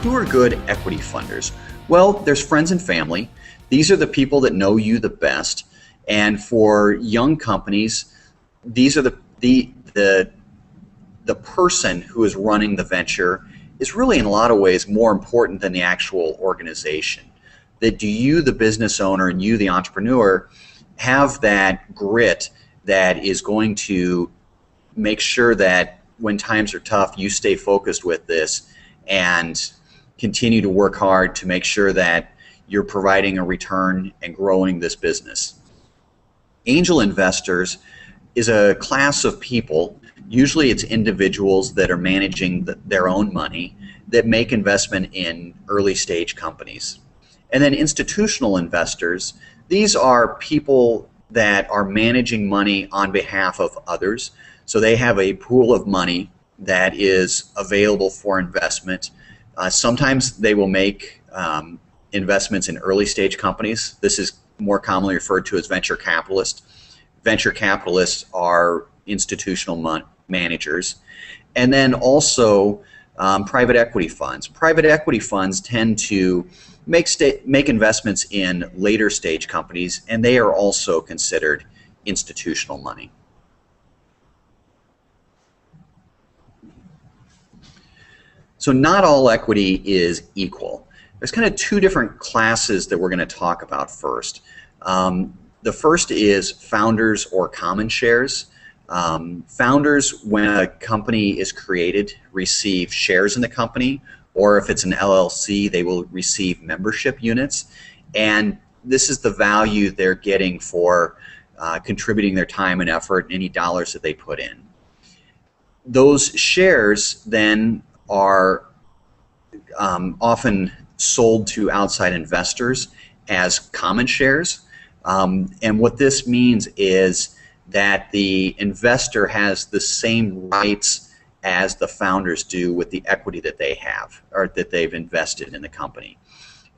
Who are good equity funders? Well, there's friends and family. These are the people that know you the best. And for young companies, these are the person who is running the venture is really in a lot of ways more important than the actual organization. That do you, the business owner, and you, the entrepreneur, have that grit that is going to make sure that when times are tough, you stay focused with this and continue to work hard to make sure that you're providing a return and growing this business. Angel investors is a class of people, usually it's individuals that are managing their own money, that make investment in early stage companies. And then institutional investors, these are people that are managing money on behalf of others. So they have a pool of money that is available for investment. Sometimes they will make investments in early stage companies. This is more commonly referred to as venture capitalists. Venture capitalists are institutional managers. And then also private equity funds. Private equity funds tend to make investments in later stage companies, and they are also considered institutional money. So not all equity is equal. There's kind of two different classes that we're going to talk about first. The first is founders or common shares. Founders, when a company is created, receive shares in the company, or if it's an LLC, they will receive membership units. And this is the value they're getting for contributing their time and effort and any dollars that they put in. Those shares then are often sold to outside investors as common shares. And what this means is that the investor has the same rights as the founders do with the equity that they have or that they've invested in the company.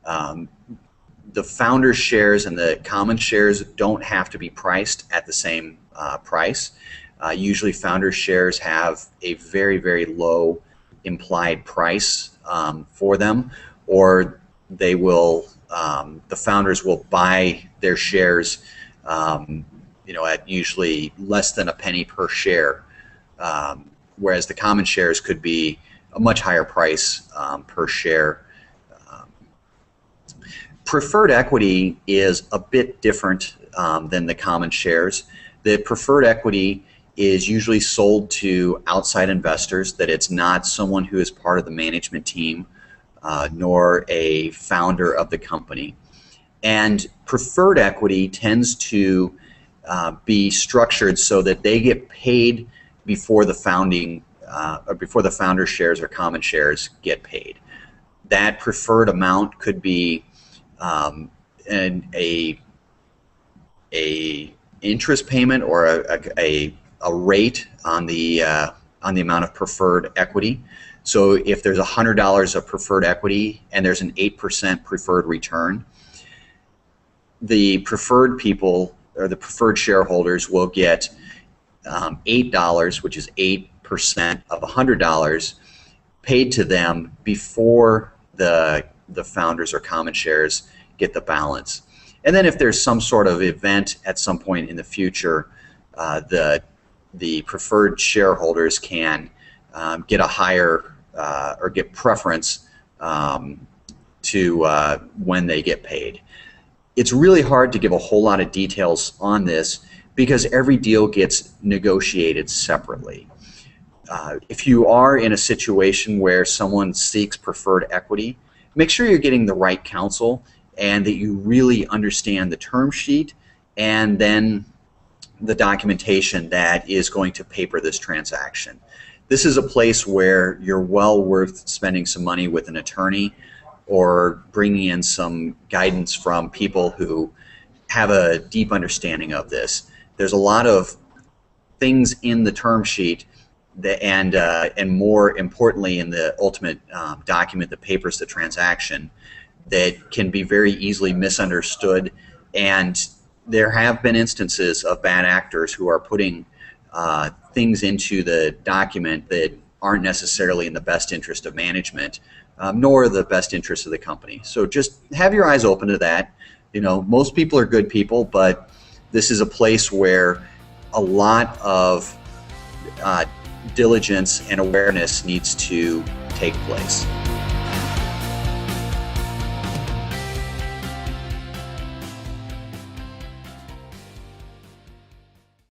The founders' shares and the common shares don't have to be priced at the same price. Usually founders' shares have a very, very low implied price for them, or they will the founders will buy their shares at usually less than a penny per share, whereas the common shares could be a much higher price per share. Preferred equity is a bit different than the common shares. The preferred equity is usually sold to outside investors, that it's not someone who is part of the management team nor a founder of the company. And preferred equity tends to be structured so that they get paid before the before the founder shares or common shares get paid. That preferred amount could be a interest payment or a rate on the amount of preferred equity. So if there's $100 of preferred equity and there's an 8% preferred return, the preferred people or the preferred shareholders will get $8, which is 8% of $100, paid to them before the founders or common shares get the balance. And then if there's some sort of event at some point in the future, the preferred shareholders can get a higher or get preference to when they get paid. It's really hard to give a whole lot of details on this because every deal gets negotiated separately. If you are in a situation where someone seeks preferred equity, make sure you're getting the right counsel and that you really understand the term sheet and then the documentation that is going to paper this transaction. This is a place where you're well worth spending some money with an attorney or bringing in some guidance from people who have a deep understanding of this. There's a lot of things in the term sheet that, and more importantly in the ultimate document that papers the transaction, that can be very easily misunderstood, and there have been instances of bad actors who are putting things into the document that aren't necessarily in the best interest of management, nor the best interest of the company. So just have your eyes open to that. Most people are good people, but this is a place where a lot of diligence and awareness needs to take place.